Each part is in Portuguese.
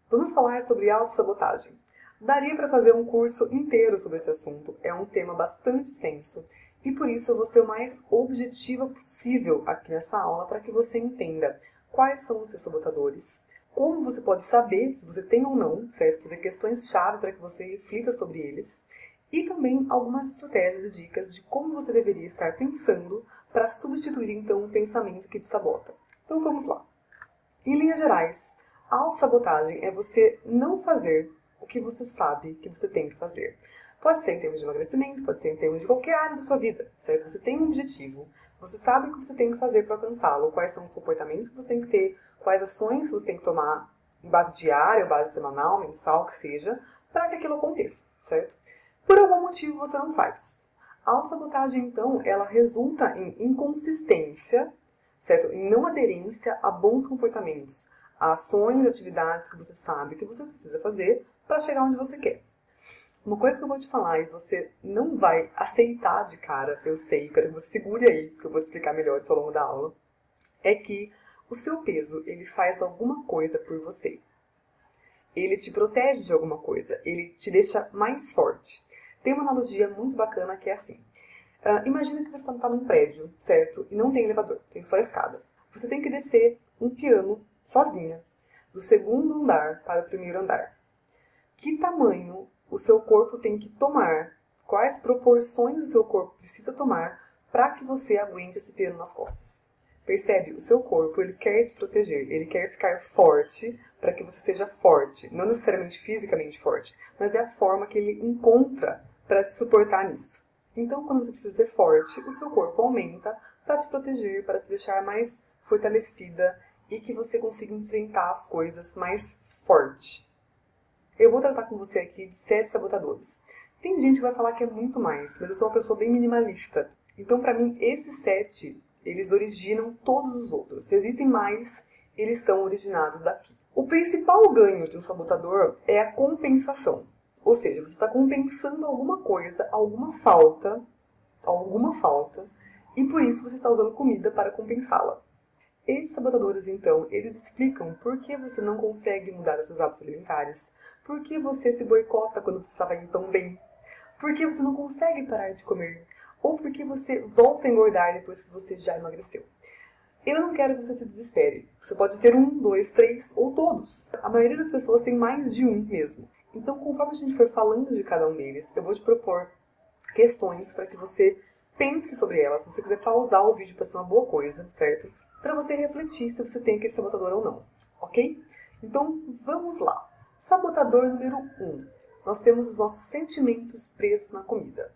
Vamos falar sobre autossabotagem. Daria para fazer um curso inteiro sobre esse assunto, é um tema bastante extenso e por isso eu vou ser o mais objetiva possível aqui nessa aula para que você entenda quais são os seus sabotadores, como você pode saber se você tem ou não, certo? Fazer questões-chave para que você reflita sobre eles e também algumas estratégias e dicas de como você deveria estar pensando para substituir então um pensamento que te sabota. Então vamos lá. Em linhas gerais, a autossabotagem é você não fazer o que você sabe que você tem que fazer. Pode ser em termos de emagrecimento, pode ser em termos de qualquer área da sua vida, certo? Você tem um objetivo, você sabe o que você tem que fazer para alcançá-lo, quais são os comportamentos que você tem que ter, quais ações você tem que tomar em base diária, ou base semanal, mensal, que seja, para que aquilo aconteça, certo? Por algum motivo você não faz. A autossabotagem, então, ela resulta em inconsistência, certo? Em não aderência a bons comportamentos, a ações, atividades que você sabe que você precisa fazer para chegar onde você quer. Uma coisa que eu vou te falar e você não vai aceitar de cara, eu sei, quero que você segure aí, que eu vou te explicar melhor isso ao longo da aula, é que o seu peso, ele faz alguma coisa por você. Ele te protege de alguma coisa, ele te deixa mais forte. Tem uma analogia muito bacana que é assim. Imagina que você está num prédio, certo? E não tem elevador, tem só a escada. Você tem que descer um piano sozinha, do segundo andar para o primeiro andar. Que tamanho o seu corpo tem que tomar? Quais proporções o seu corpo precisa tomar para que você aguente esse piano nas costas? Percebe? O seu corpo, ele quer te proteger, ele quer ficar forte para que você seja forte. Não necessariamente fisicamente forte, mas é a forma que ele encontra para te suportar nisso. Então, quando você precisa ser forte, o seu corpo aumenta para te proteger, para te deixar mais fortalecida e que você consiga enfrentar as coisas mais forte. Eu vou tratar com você aqui de 7 sabotadores. Tem gente que vai falar que é muito mais, mas eu sou uma pessoa bem minimalista. Então, para mim, esses 7, eles originam todos os outros. Se existem mais, eles são originados daqui. O principal ganho de um sabotador é a compensação. Ou seja, você está compensando alguma coisa, alguma falta, e por isso você está usando comida para compensá-la. Esses sabotadores, então, eles explicam por que você não consegue mudar os seus hábitos alimentares, por que você se boicota quando você estava indo tão bem, por que você não consegue parar de comer, ou por que você volta a engordar depois que você já emagreceu. Eu não quero que você se desespere. Você pode ter 1, 2, 3 ou todos. A maioria das pessoas tem mais de um mesmo. Então, conforme a gente for falando de cada um deles, eu vou te propor questões para que você pense sobre elas. Se você quiser pausar o vídeo para ser uma boa coisa, certo? Para você refletir se você tem aquele sabotador ou não, ok? Então, vamos lá. Sabotador número 1. Nós temos os nossos sentimentos presos na comida.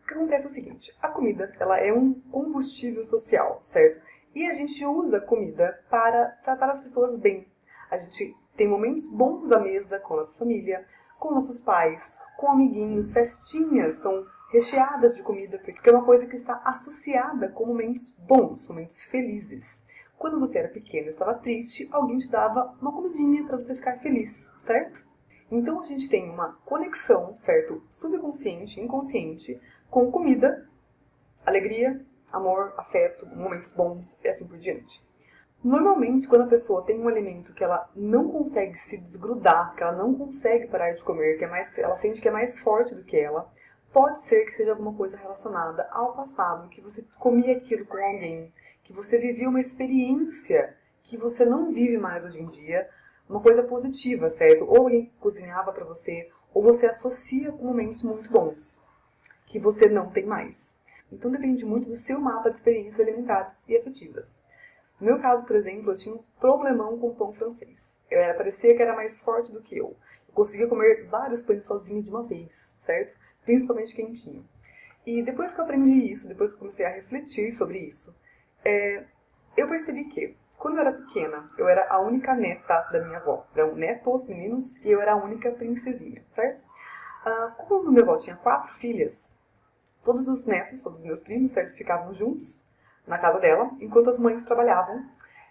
O que acontece é o seguinte, a comida, ela é um combustível social, certo? E a gente usa a comida para tratar as pessoas bem. A gente tem momentos bons à mesa com a nossa família, com nossos pais, com amiguinhos, festinhas são recheadas de comida, porque é uma coisa que está associada com momentos bons, momentos felizes. Quando você era pequeno e estava triste, alguém te dava uma comidinha para você ficar feliz, certo? Então a gente tem uma conexão, certo? Subconsciente, inconsciente, com comida, alegria, amor, afeto, momentos bons e assim por diante. Normalmente, quando a pessoa tem um alimento que ela não consegue se desgrudar, que ela não consegue parar de comer, ela sente que é mais forte do que ela, pode ser que seja alguma coisa relacionada ao passado, que você comia aquilo com alguém, que você vivia uma experiência que você não vive mais hoje em dia, uma coisa positiva, certo? Ou alguém cozinhava para você, ou você associa com momentos muito bons, que você não tem mais. Então depende muito do seu mapa de experiências alimentares e afetivas. No meu caso, por exemplo, eu tinha um problemão com pão francês. Parecia que era mais forte do que eu. Eu conseguia comer vários pães sozinha de uma vez, certo? Principalmente quentinho. E depois que eu aprendi isso, depois que eu comecei a refletir sobre isso, eu percebi que, quando eu era pequena, eu era a única neta da minha avó. Eram netos, meninos, e eu era a única princesinha, certo? Como minha avó tinha 4 filhas, todos os netos, todos os meus primos, certo, ficavam juntos na casa dela, enquanto as mães trabalhavam.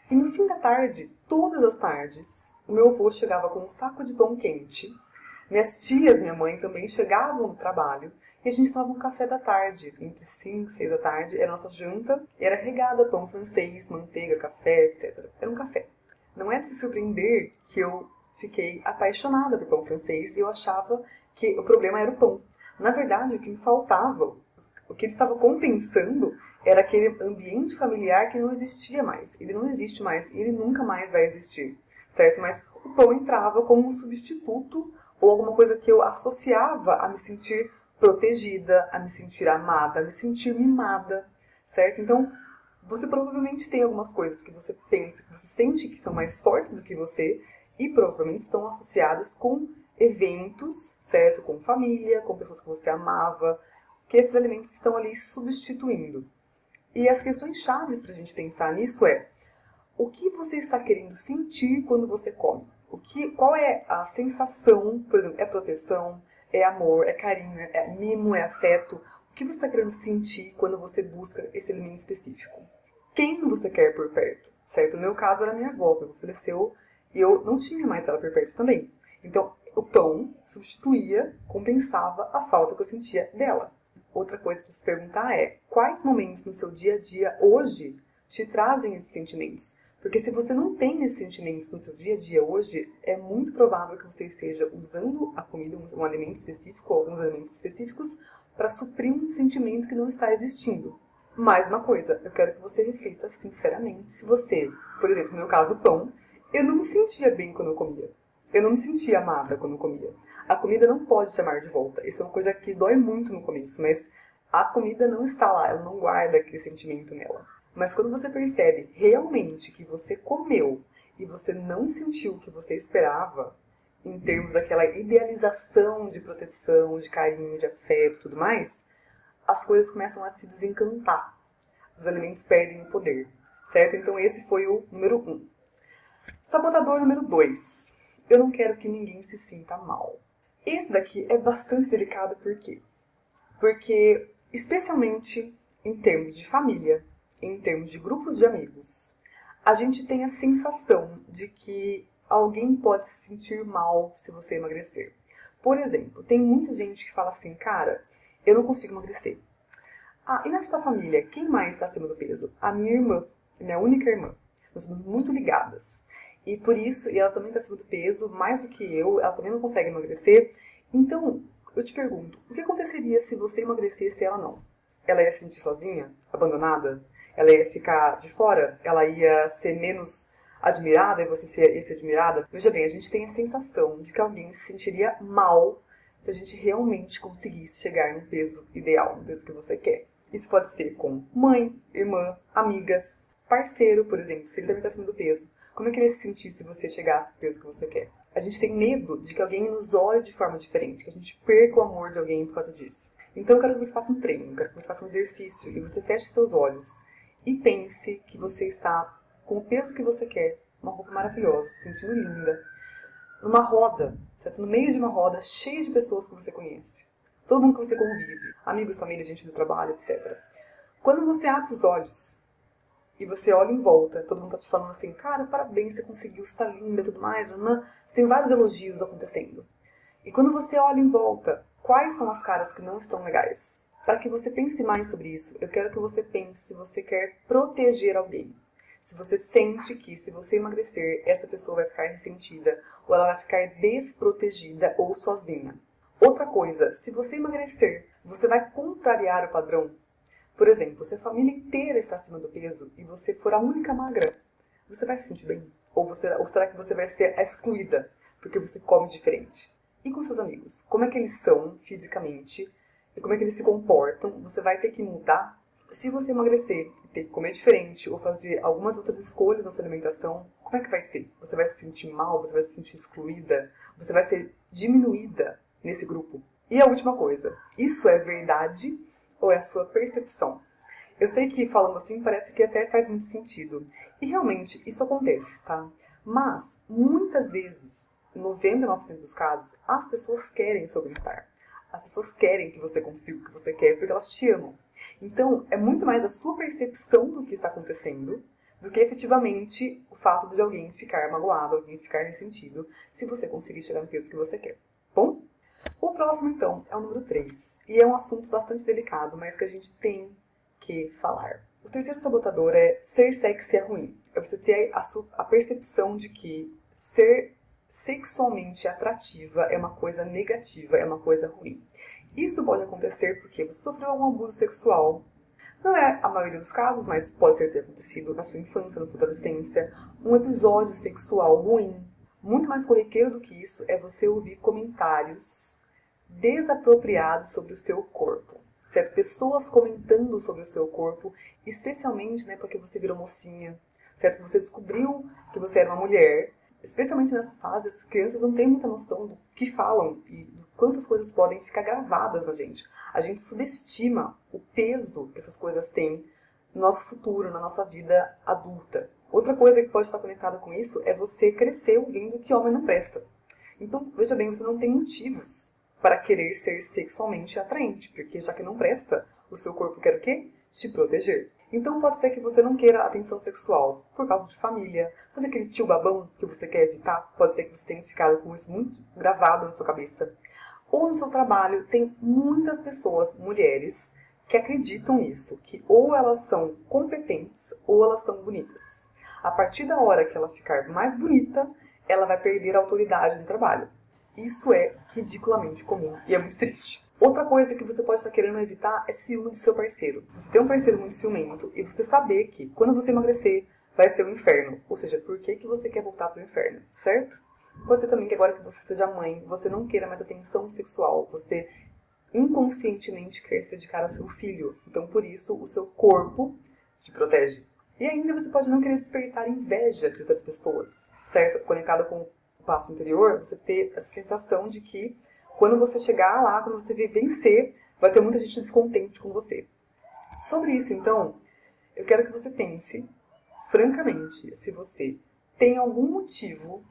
E no fim da tarde, todas as tardes, o meu avô chegava com um saco de pão quente. Minhas tias, minha mãe, também chegavam do trabalho. E a gente tomava um café da tarde, entre 5 e 6 da tarde. Era a nossa janta, e era regada a pão francês, manteiga, café, etc. Era um café. Não é de se surpreender que eu fiquei apaixonada por pão francês e eu achava que o problema era o pão. Na verdade, o que me faltava, o que ele estava compensando, era aquele ambiente familiar que não existia mais. Ele não existe mais e ele nunca mais vai existir, certo? Mas o pão entrava como um substituto ou alguma coisa que eu associava a me sentir protegida, a me sentir amada, a me sentir mimada, certo? Então, você provavelmente tem algumas coisas que você pensa, que você sente que são mais fortes do que você e provavelmente estão associadas com eventos, certo? Com família, com pessoas que você amava, que esses alimentos estão ali substituindo. E as questões chaves para a gente pensar nisso é: o que você está querendo sentir quando você come? Qual é a sensação, por exemplo, é proteção, é amor, é carinho, é mimo, é afeto? O que você está querendo sentir quando você busca esse alimento específico? Quem você quer por perto, certo? No meu caso era minha avó, que faleceu e eu não tinha mais ela por perto também. Então, o pão substituía, compensava a falta que eu sentia dela. Outra coisa para se perguntar é: quais momentos no seu dia a dia hoje te trazem esses sentimentos? Porque se você não tem esses sentimentos no seu dia a dia hoje, é muito provável que você esteja usando a comida, um alimento específico, ou alguns alimentos específicos, para suprir um sentimento que não está existindo. Mais uma coisa, eu quero que você reflita sinceramente se você, por exemplo, no meu caso, o pão, eu não me sentia bem quando eu comia. Eu não me sentia amada quando eu comia. A comida não pode te amar de volta. Isso é uma coisa que dói muito no começo, mas a comida não está lá, ela não guarda aquele sentimento nela. Mas quando você percebe realmente que você comeu e você não sentiu o que você esperava, em termos daquela idealização de proteção, de carinho, de afeto e tudo mais, as coisas começam a se desencantar. Os alimentos perdem o poder, certo? Então esse foi o número 1. Sabotador número 2. Eu não quero que ninguém se sinta mal. Esse daqui é bastante delicado, por quê? Porque, especialmente em termos de família, em termos de grupos de amigos, a gente tem a sensação de que alguém pode se sentir mal se você emagrecer. Por exemplo, tem muita gente que fala assim: cara, eu não consigo emagrecer. Ah, e na sua família, quem mais está acima do peso? A minha irmã, minha única irmã. Nós somos muito ligadas. E por isso, e ela também está acima do peso, mais do que eu, ela também não consegue emagrecer. Então, eu te pergunto, o que aconteceria se você emagrecesse e ela não? Ela ia se sentir sozinha, abandonada? Ela ia ficar de fora? Ela ia ser menos admirada e você ia ser admirada? Veja bem, a gente tem a sensação de que alguém se sentiria mal se a gente realmente conseguisse chegar no peso ideal, no peso que você quer. Isso pode ser com mãe, irmã, amigas, parceiro, por exemplo, se ele também está acima do peso. Como é que ele ia se sentir se você chegasse no peso que você quer? A gente tem medo de que alguém nos olhe de forma diferente, que a gente perca o amor de alguém por causa disso. Então eu quero que você faça um treino, eu quero que você faça um exercício e você feche seus olhos e pense que você está com o peso que você quer, uma roupa maravilhosa, se sentindo linda, numa roda, certo? No meio de uma roda cheia de pessoas que você conhece. Todo mundo que você convive, amigos, família, gente do trabalho, etc. Quando você abre os olhos e você olha em volta, todo mundo tá te falando assim: cara, parabéns, você conseguiu, você tá linda e tudo mais, você tem vários elogios acontecendo. E quando você olha em volta, quais são as caras que não estão legais? Para que você pense mais sobre isso, eu quero que você pense se você quer proteger alguém. Se você sente que, se você emagrecer, essa pessoa vai ficar ressentida, ou ela vai ficar desprotegida ou sozinha. Outra coisa, se você emagrecer, você vai contrariar o padrão. Por exemplo, se a família inteira está acima do peso e você for a única magra, você vai se sentir bem? Ou será que você vai ser a excluída, porque você come diferente? E com seus amigos? Como é que eles são fisicamente? E como é que eles se comportam? Você vai ter que mudar? Se você emagrecer e ter que comer diferente ou fazer algumas outras escolhas na sua alimentação, como é que vai ser? Você vai se sentir mal? Você vai se sentir excluída? Você vai ser diminuída nesse grupo? E a última coisa, isso é verdade ou é a sua percepção? Eu sei que falando assim parece que até faz muito sentido. E realmente isso acontece, tá? Mas muitas vezes, em 99% dos casos, as pessoas querem o seu bem-estar. As pessoas querem que você consiga o que você quer porque elas te amam. Então, é muito mais a sua percepção do que está acontecendo do que efetivamente o fato de alguém ficar magoado, alguém ficar ressentido, se você conseguir chegar no peso que você quer. Bom? O próximo, então, é o número 3. E é um assunto bastante delicado, mas que a gente tem que falar. O terceiro sabotador é ser sexy é ruim. É você ter a percepção de que ser sexualmente atrativa é uma coisa negativa, é uma coisa ruim. Isso pode acontecer porque você sofreu algum abuso sexual. Não é a maioria dos casos, mas pode ter acontecido na sua infância, na sua adolescência, um episódio sexual ruim. Muito mais corriqueiro do que isso é você ouvir comentários desapropriados sobre o seu corpo. Certo? Pessoas comentando sobre o seu corpo, especialmente porque você virou mocinha, certo? Você descobriu que você era uma mulher. Especialmente nessa fase, as crianças não têm muita noção do que falam e do quantas coisas podem ficar gravadas na gente. A gente subestima o peso que essas coisas têm no nosso futuro, na nossa vida adulta. Outra coisa que pode estar conectada com isso é você crescer ouvindo que homem não presta. Então, veja bem, você não tem motivos para querer ser sexualmente atraente, porque já que não presta, o seu corpo quer o quê? Te proteger. Então pode ser que você não queira atenção sexual por causa de família. Sabe aquele tio babão que você quer evitar? Pode ser que você tenha ficado com isso muito gravado na sua cabeça. Ou no seu trabalho, tem muitas pessoas, mulheres, que acreditam nisso, que ou elas são competentes ou elas são bonitas. A partir da hora que ela ficar mais bonita, ela vai perder a autoridade no trabalho. Isso é ridiculamente comum e é muito triste. Outra coisa que você pode estar querendo evitar é ciúme do seu parceiro. Você tem um parceiro muito ciumento e você saber que quando você emagrecer vai ser um inferno. Ou seja, por que você quer voltar para o inferno, certo? Pode ser também que agora que você seja mãe, você não queira mais atenção sexual. Você inconscientemente quer se dedicar ao seu filho. Então, por isso, o seu corpo te protege. E ainda você pode não querer despertar inveja de outras pessoas, certo? Conectado com o passo anterior, você ter essa sensação de que quando você chegar lá, quando você vencer, vai ter muita gente descontente com você. Sobre isso, então, eu quero que você pense, francamente, se você tem algum motivo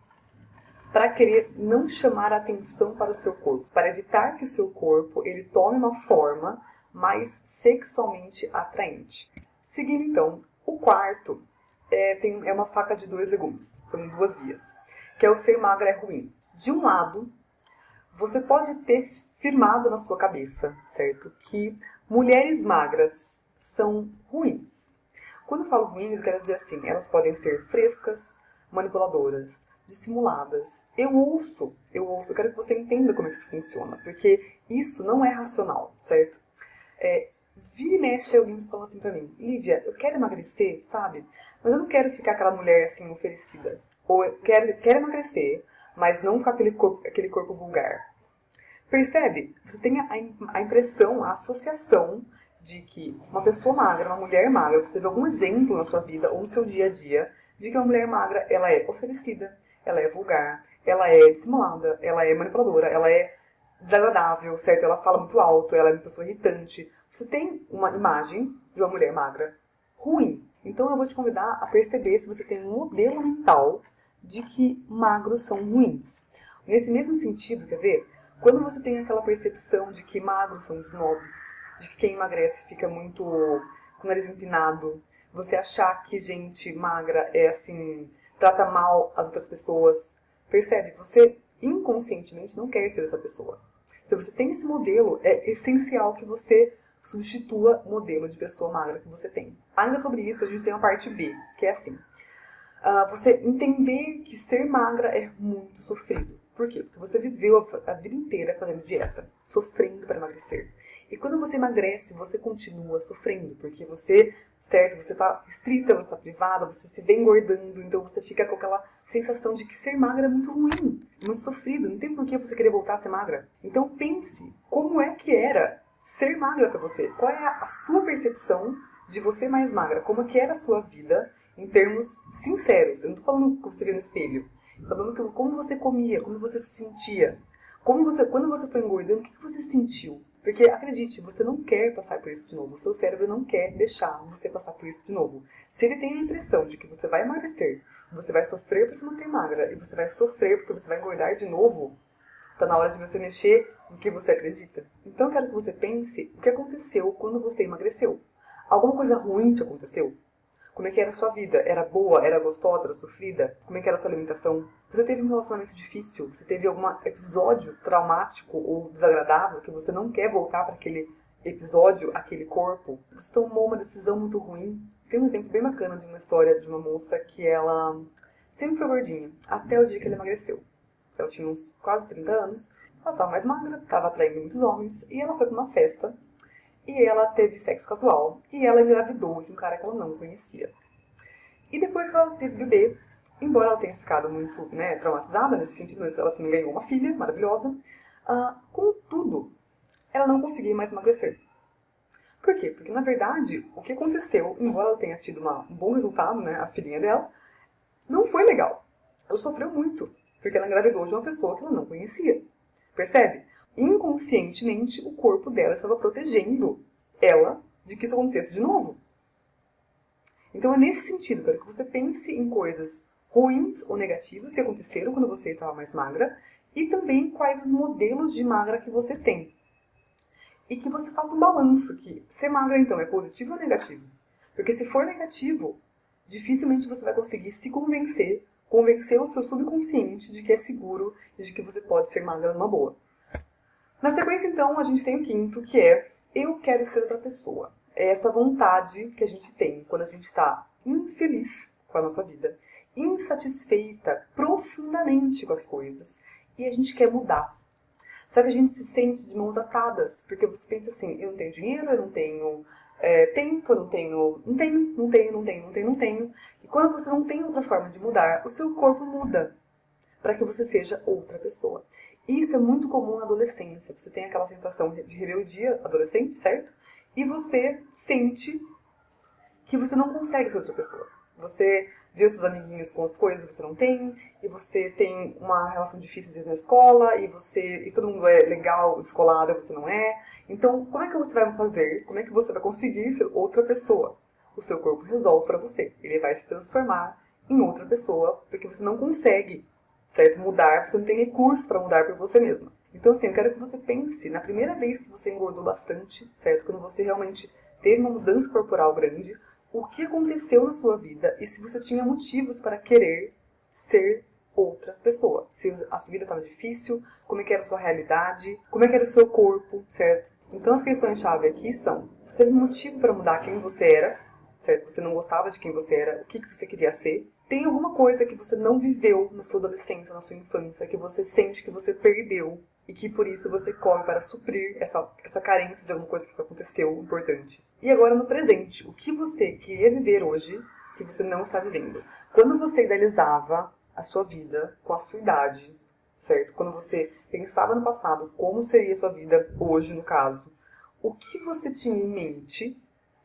para querer não chamar atenção para o seu corpo, para evitar que o seu corpo ele tome uma forma mais sexualmente atraente. Seguindo, então, o quarto é uma faca de dois legumes, são duas vias, que é o ser magra é ruim. De um lado, você pode ter firmado na sua cabeça, certo? Que mulheres magras são ruins. Quando eu falo ruins, eu quero dizer assim, elas podem ser frescas, manipuladoras, dissimuladas. Eu quero que você entenda como é que isso funciona, porque isso não é racional, certo? Vira e mexe alguém falando assim pra mim, Lívia, eu quero emagrecer, sabe? Mas eu não quero ficar aquela mulher assim oferecida. Ou eu quero emagrecer, mas não ficar aquele corpo vulgar. Percebe? Você tem a impressão, a associação de que uma pessoa magra, uma mulher magra, você teve algum exemplo na sua vida ou no seu dia a dia de que uma mulher magra, ela é oferecida, ela é vulgar, ela é dissimulada, ela é manipuladora, ela é desagradável, certo? Ela fala muito alto, ela é uma pessoa irritante. Você tem uma imagem de uma mulher magra ruim. Então eu vou te convidar a perceber se você tem um modelo mental de que magros são ruins. Nesse mesmo sentido, quer ver? Quando você tem aquela percepção de que magros são snobs, de que quem emagrece fica muito com o nariz empinado, você achar que gente magra é assim, trata mal as outras pessoas, percebe? Você inconscientemente não quer ser essa pessoa. Se você tem esse modelo, é essencial que você substitua o modelo de pessoa magra que você tem. Ainda sobre isso, a gente tem a parte B, que é assim. Você entender que ser magra é muito sofrido. Por quê? Porque você viveu a vida inteira fazendo dieta, sofrendo para emagrecer. E quando você emagrece, você continua sofrendo, porque você, certo, você está restrita, você está privada, você se vê engordando, então você fica com aquela sensação de que ser magra é muito ruim, muito sofrido, não tem por que você querer voltar a ser magra. Então pense, como é que era ser magra para você? Qual é a sua percepção de você mais magra? Como é que era a sua vida em termos sinceros? Eu não estou falando que você vê no espelho. Estou falando como você comia, como você se sentia. Quando você foi engordando, o que você sentiu? Porque, acredite, você não quer passar por isso de novo. O seu cérebro não quer deixar você passar por isso de novo. Se ele tem a impressão de que você vai emagrecer, você vai sofrer para se manter magra, e você vai sofrer porque você vai engordar de novo, está na hora de você mexer no que você acredita. Então eu quero que você pense o que aconteceu quando você emagreceu. Alguma coisa ruim te aconteceu? Como é que era a sua vida? Era boa? Era gostosa? Era sofrida? Como é que era a sua alimentação? Você teve um relacionamento difícil? Você teve algum episódio traumático ou desagradável que você não quer voltar para aquele episódio, aquele corpo? Você tomou uma decisão muito ruim? Tem um exemplo bem bacana de uma história de uma moça que ela sempre foi gordinha, até o dia que ela emagreceu. ela tinha uns quase 30 anos, ela estava mais magra, estava atraindo muitos homens, e ela foi para uma festa, e ela teve sexo casual, e ela engravidou de um cara que ela não conhecia. E depois que ela teve bebê, embora ela tenha ficado muito traumatizada nesse sentido, mas ela também ganhou uma filha maravilhosa, contudo, ela não conseguia mais emagrecer. Por quê? Porque, na verdade, o que aconteceu, embora ela tenha tido um bom resultado, a filhinha dela, não foi legal. Ela sofreu muito, porque ela engravidou de uma pessoa que ela não conhecia. Percebe? Inconscientemente, o corpo dela estava protegendo ela de que isso acontecesse de novo. Então é nesse sentido, quero que você pense em coisas ruins ou negativas que aconteceram quando você estava mais magra e também quais os modelos de magra que você tem. E que você faça um balanço que ser magra então é positivo ou negativo? Porque se for negativo, dificilmente você vai conseguir se convencer o seu subconsciente de que é seguro e de que você pode ser magra numa boa. Na sequência então, a gente tem o quinto, que é eu quero ser outra pessoa. É essa vontade que a gente tem quando a gente está infeliz com a nossa vida, insatisfeita profundamente com as coisas e a gente quer mudar. Só que a gente se sente de mãos atadas, porque você pensa assim, eu não tenho dinheiro, eu não tenho tempo, eu não tenho. E quando você não tem outra forma de mudar, o seu corpo muda para que você seja outra pessoa. Isso é muito comum na adolescência. Você tem aquela sensação de rebeldia adolescente, certo? E você sente que você não consegue ser outra pessoa. Você vê os seus amiguinhos com as coisas que você não tem, e você tem uma relação difícil às vezes na escola, e todo mundo é legal, descolado, e você não é. Então, como é que você vai fazer? Como é que você vai conseguir ser outra pessoa? O seu corpo resolve para você. Ele vai se transformar em outra pessoa, porque você não consegue, certo? Mudar, você não tem recurso para mudar por você mesma. Então, assim, eu quero que você pense na primeira vez que você engordou bastante, certo? Quando você realmente teve uma mudança corporal grande, o que aconteceu na sua vida e se você tinha motivos para querer ser outra pessoa. Se a sua vida estava difícil, como é que era a sua realidade, como é que era o seu corpo, certo? Então as questões-chave aqui são, você teve motivo para mudar quem você era, certo? Você não gostava de quem você era, o que você queria ser. Tem alguma coisa que você não viveu na sua adolescência, na sua infância, que você sente que você perdeu e que por isso você corre para suprir essa carência de alguma coisa que aconteceu importante. E agora no presente, o que você queria viver hoje que você não está vivendo? Quando você idealizava a sua vida com a sua idade, certo? Quando você pensava no passado, como seria a sua vida hoje, no caso, o que você tinha em mente,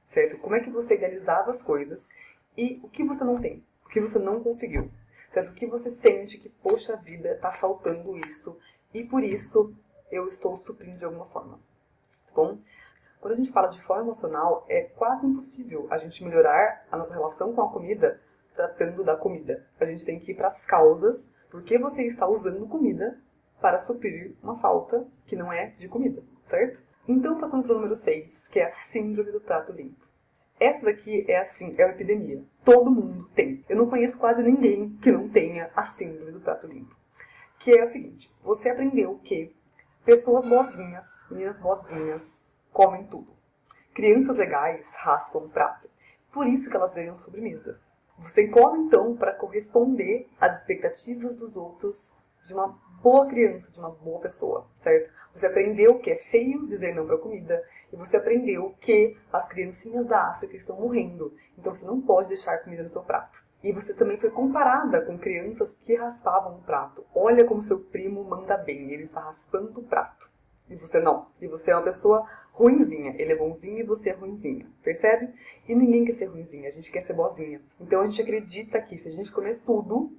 certo? Como é que você idealizava as coisas e o que você não tem, o que você não conseguiu, certo? O que você sente que, poxa vida, está faltando isso e por isso eu estou suprindo de alguma forma, tá bom? Quando a gente fala de forma emocional, é quase impossível a gente melhorar a nossa relação com a comida tratando da comida. A gente tem que ir para as causas, porque você está usando comida para suprir uma falta que não é de comida, certo? Então, passando para o número 6, que é a síndrome do prato limpo. Essa daqui é assim, é uma epidemia. Todo mundo tem. Eu não conheço quase ninguém que não tenha a síndrome do prato limpo. Que é o seguinte, você aprendeu que pessoas boazinhas, meninas boazinhas, comem tudo. Crianças legais raspam o prato. Por isso que elas ganham sobremesa. Você come então para corresponder às expectativas dos outros de uma boa criança, de uma boa pessoa, certo? Você aprendeu que é feio dizer não para comida e você aprendeu que as criancinhas da África estão morrendo, então você não pode deixar comida no seu prato. E você também foi comparada com crianças que raspavam o prato. Olha como seu primo manda bem, ele está raspando o prato. E você não. E você é uma pessoa ruinzinha. Ele é bonzinho e você é ruinzinha. Percebe? E ninguém quer ser ruinzinha, a gente quer ser boazinha. Então a gente acredita que se a gente comer tudo,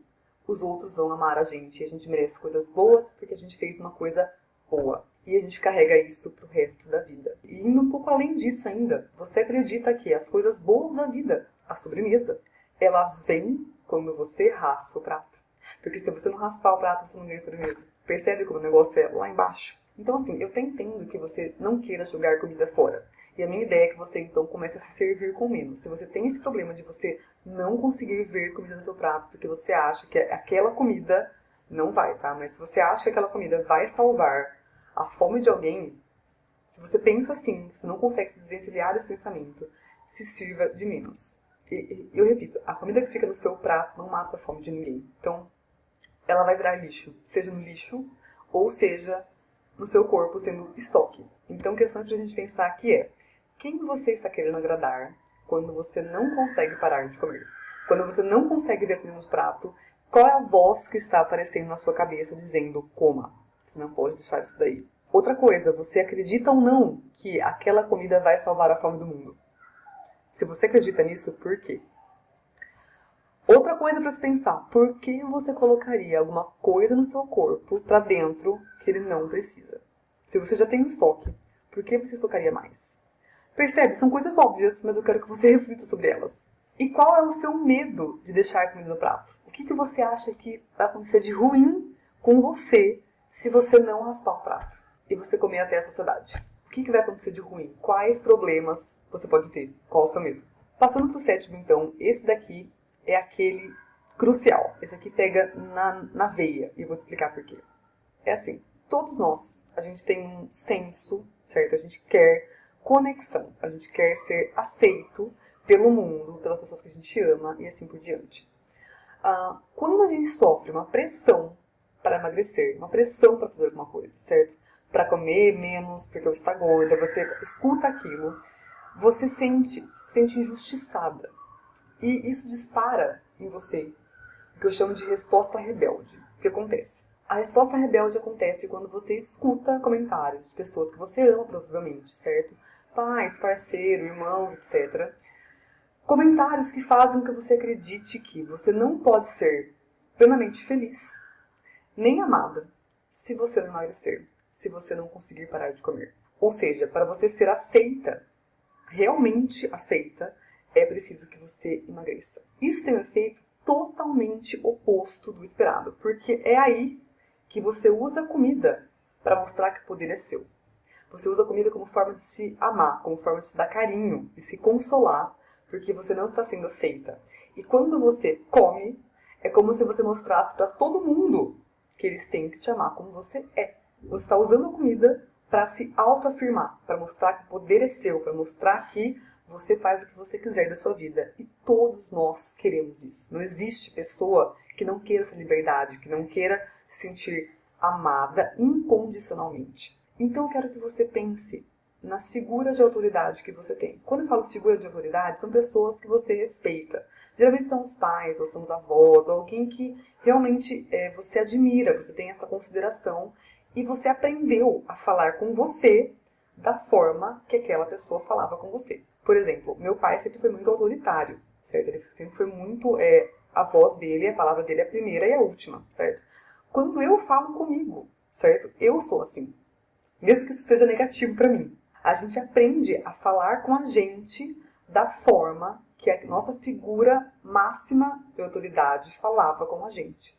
os outros vão amar a gente. E a gente merece coisas boas porque a gente fez uma coisa boa. E a gente carrega isso pro resto da vida. E indo um pouco além disso ainda, você acredita que as coisas boas da vida, a sobremesa, elas vêm quando você raspa o prato. Porque se você não raspar o prato, você não ganha sobremesa. Percebe como o negócio é lá embaixo? Então, assim, eu até entendo que você não queira jogar comida fora. E a minha ideia é que você, então, comece a se servir com menos. Se você tem esse problema de você não conseguir ver comida no seu prato porque você acha que aquela comida não vai, tá? Mas se você acha que aquela comida vai salvar a fome de alguém, se você pensa assim, você não consegue se desvencilhar desse pensamento, se sirva de menos. E eu repito, a comida que fica no seu prato não mata a fome de ninguém. Então, ela vai virar lixo, seja no lixo ou seja no seu corpo sendo estoque. Então, questões pra gente pensar aqui é: quem você está querendo agradar quando você não consegue parar de comer? Quando você não consegue ver a comida no prato, qual é a voz que está aparecendo na sua cabeça dizendo coma? Você não pode deixar isso daí. Outra coisa, você acredita ou não que aquela comida vai salvar a fome do mundo? Se você acredita nisso, por quê? Outra coisa para se pensar, por que você colocaria alguma coisa no seu corpo para dentro que ele não precisa? Se você já tem um estoque, por que você estocaria mais? Percebe? São coisas óbvias, mas eu quero que você reflita sobre elas. E qual é o seu medo de deixar comida no prato? O que você acha que vai acontecer de ruim com você se você não raspar o prato e você comer até a saciedade? O que vai acontecer de ruim? Quais problemas você pode ter? Qual o seu medo? Passando para o sétimo, então, esse daqui é aquele crucial. Esse aqui pega na veia e eu vou te explicar por quê. É assim, todos nós, a gente tem um senso, certo? A gente quer conexão, a gente quer ser aceito pelo mundo, pelas pessoas que a gente ama e assim por diante. Quando a gente sofre uma pressão para emagrecer, uma pressão para fazer alguma coisa, certo? Para comer menos, porque você está gorda, você escuta aquilo, você se sente injustiçada. E isso dispara em você o que eu chamo de resposta rebelde. O que acontece? A resposta rebelde acontece quando você escuta comentários de pessoas que você ama, provavelmente, certo? Pais, parceiro, irmãos, etc. Comentários que fazem com que você acredite que você não pode ser plenamente feliz, nem amada, se você não emagrecer, se você não conseguir parar de comer. Ou seja, para você ser aceita, realmente aceita, é preciso que você emagreça. Isso tem um efeito totalmente oposto do esperado, porque é aí que você usa a comida para mostrar que o poder é seu. Você usa a comida como forma de se amar, como forma de se dar carinho e se consolar, porque você não está sendo aceita. E quando você come, é como se você mostrasse para todo mundo que eles têm que te amar como você é. Você está usando a comida para se autoafirmar, para mostrar que o poder é seu, para mostrar que você faz o que você quiser da sua vida. E todos nós queremos isso. Não existe pessoa que não queira essa liberdade, que não queira se sentir amada incondicionalmente. Então eu quero que você pense nas figuras de autoridade que você tem. Quando eu falo figura de autoridade, são pessoas que você respeita. Geralmente são os pais, ou são os avós, ou alguém que realmente você admira, você tem essa consideração e você aprendeu a falar com você da forma que aquela pessoa falava com você. Por exemplo, meu pai sempre foi muito autoritário, certo? Ele sempre foi muito... a voz dele, a palavra dele é a primeira e a última, certo? Quando eu falo comigo, certo? Eu sou assim. Mesmo que isso seja negativo para mim. A gente aprende a falar com a gente da forma que a nossa figura máxima de autoridade falava com a gente.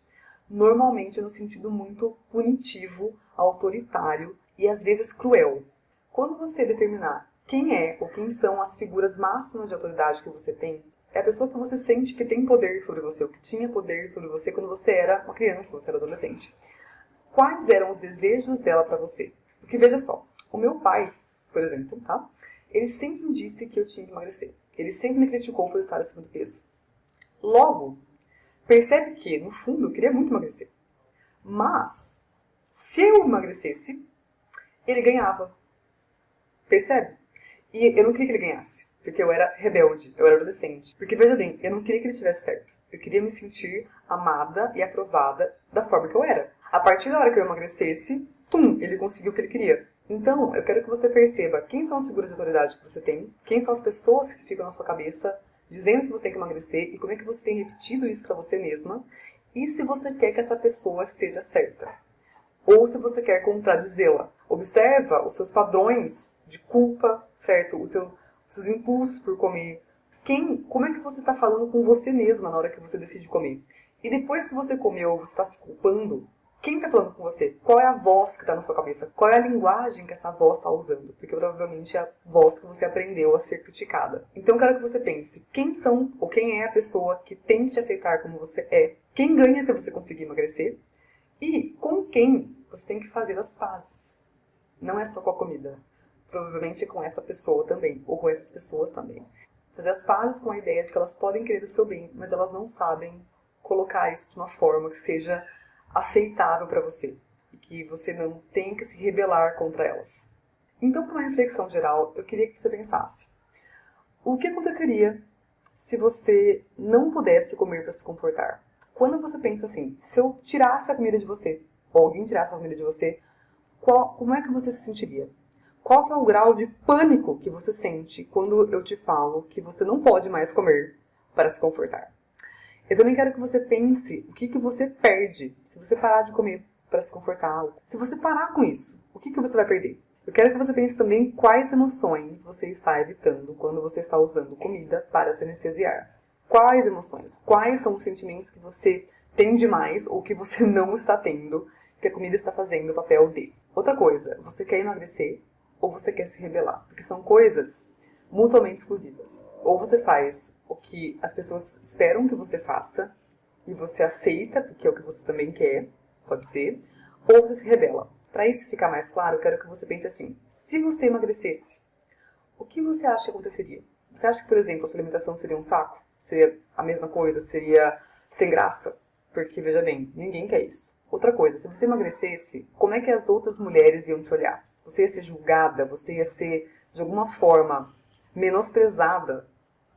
Normalmente no sentido muito punitivo, autoritário e às vezes cruel. Quando você determinar quem é ou quem são as figuras máximas de autoridade que você tem, é a pessoa que você sente que tem poder sobre você, ou que tinha poder sobre você quando você era uma criança, quando você era adolescente. Quais eram os desejos dela para você? Porque veja só, o meu pai, por exemplo, tá? Ele sempre me disse que eu tinha que emagrecer. Ele sempre me criticou por estar acima do peso. Logo, percebe que, no fundo, eu queria muito emagrecer. Mas, se eu emagrecesse, ele ganhava. Percebe? E eu não queria que ele ganhasse, porque eu era rebelde, eu era adolescente. Porque, veja bem, eu não queria que ele estivesse certo. Eu queria me sentir amada e aprovada da forma que eu era. A partir da hora que eu emagrecesse, pum, ele conseguiu o que ele queria. Então, eu quero que você perceba quem são as figuras de autoridade que você tem, quem são as pessoas que ficam na sua cabeça dizendo que você tem que emagrecer e como é que você tem repetido isso pra você mesma e se você quer que essa pessoa esteja certa. Ou se você quer contradizê-la. Observa os seus padrões de culpa, certo? Os seus impulsos por comer. Como é que você está falando com você mesma na hora que você decide comer? E depois que você comeu, você está se culpando? Quem está falando com você? Qual é a voz que está na sua cabeça? Qual é a linguagem que essa voz está usando? Porque provavelmente é a voz que você aprendeu a ser criticada. Então eu quero que você pense, quem são ou quem é a pessoa que tem que te aceitar como você é? Quem ganha se você conseguir emagrecer? E com quem você tem que fazer as pazes? Não é só com a comida. Provavelmente é com essa pessoa também, ou com essas pessoas também. Fazer as pazes com a ideia de que elas podem querer o seu bem, mas elas não sabem colocar isso de uma forma que seja aceitável para você e que você não tem que se rebelar contra elas. Então, para uma reflexão geral, eu queria que você pensasse: o que aconteceria se você não pudesse comer para se confortar? Quando você pensa assim, se eu tirasse a comida de você, ou alguém tirasse a comida de você, como é que você se sentiria? Qual que é o grau de pânico que você sente quando eu te falo que você não pode mais comer para se confortar? Eu também quero que você pense o que você perde se você parar de comer para se confortar. Se você parar com isso, o que você vai perder? Eu quero que você pense também quais emoções você está evitando quando você está usando comida para se anestesiar. Quais emoções? Quais são os sentimentos que você tem demais ou que você não está tendo, que a comida está fazendo o papel dele? Outra coisa, você quer emagrecer ou você quer se rebelar? Porque são coisas mutuamente exclusivas. Ou você faz o que as pessoas esperam que você faça e você aceita, porque é o que você também quer, pode ser, ou você se rebela. Para isso ficar mais claro, eu quero que você pense assim: se você emagrecesse, o que você acha que aconteceria? Você acha que, por exemplo, a sua alimentação seria um saco? Seria a mesma coisa? Seria sem graça? Porque, veja bem, ninguém quer isso. Outra coisa, se você emagrecesse, como é que as outras mulheres iam te olhar? Você ia ser julgada? Você ia ser, de alguma forma, menosprezada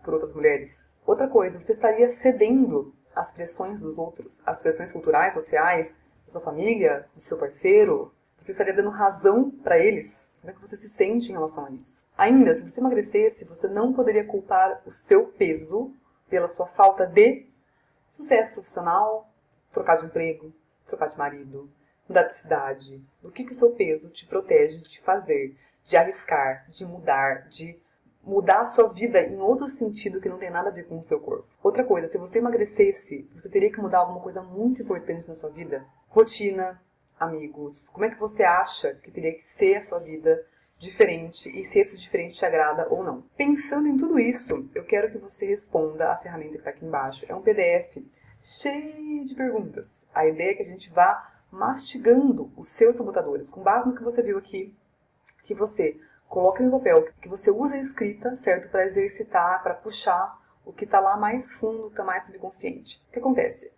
por outras mulheres? Outra coisa, você estaria cedendo às pressões dos outros, às pressões culturais, sociais, da sua família, do seu parceiro? Você estaria dando razão para eles? Como é que você se sente em relação a isso? Ainda, se você emagrecesse, você não poderia culpar o seu peso pela sua falta de sucesso profissional, trocar de emprego, trocar de marido, mudar de cidade. Do que o seu peso te protege de fazer, de arriscar, de mudar a sua vida em outro sentido que não tem nada a ver com o seu corpo. Outra coisa, se você emagrecesse, você teria que mudar alguma coisa muito importante na sua vida. Rotina, amigos. Como é que você acha que teria que ser a sua vida diferente e se esse diferente te agrada ou não? Pensando em tudo isso, eu quero que você responda a ferramenta que está aqui embaixo. É um PDF cheio de perguntas. A ideia é que a gente vá mastigando os seus sabotadores, com base no que você viu aqui, que você coloca no papel, que você usa a escrita, certo? Para exercitar, para puxar o que está lá mais fundo, que está mais subconsciente. O que acontece?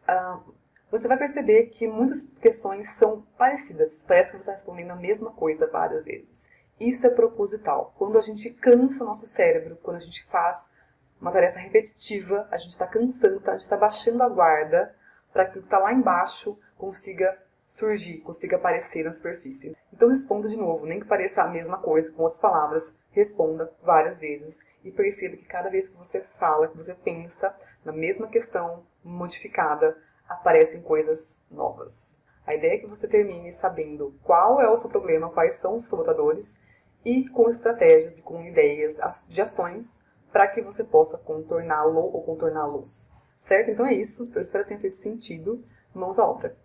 Você vai perceber que muitas questões são parecidas. Parece que você está respondendo a mesma coisa várias vezes. Isso é proposital. Quando a gente cansa o nosso cérebro, quando a gente faz uma tarefa repetitiva, a gente está cansando, a gente está baixando a guarda para que o que está lá embaixo consiga surgir, consiga aparecer na superfície. Então responda de novo, nem que pareça a mesma coisa, com as palavras, responda várias vezes e perceba que cada vez que você fala, que você pensa na mesma questão modificada, aparecem coisas novas. A ideia é que você termine sabendo qual é o seu problema, quais são os sabotadores e com estratégias e com ideias de ações para que você possa contorná-lo ou contorná-los. Certo? Então é isso. Eu espero que tenha feito sentido. Mãos à obra.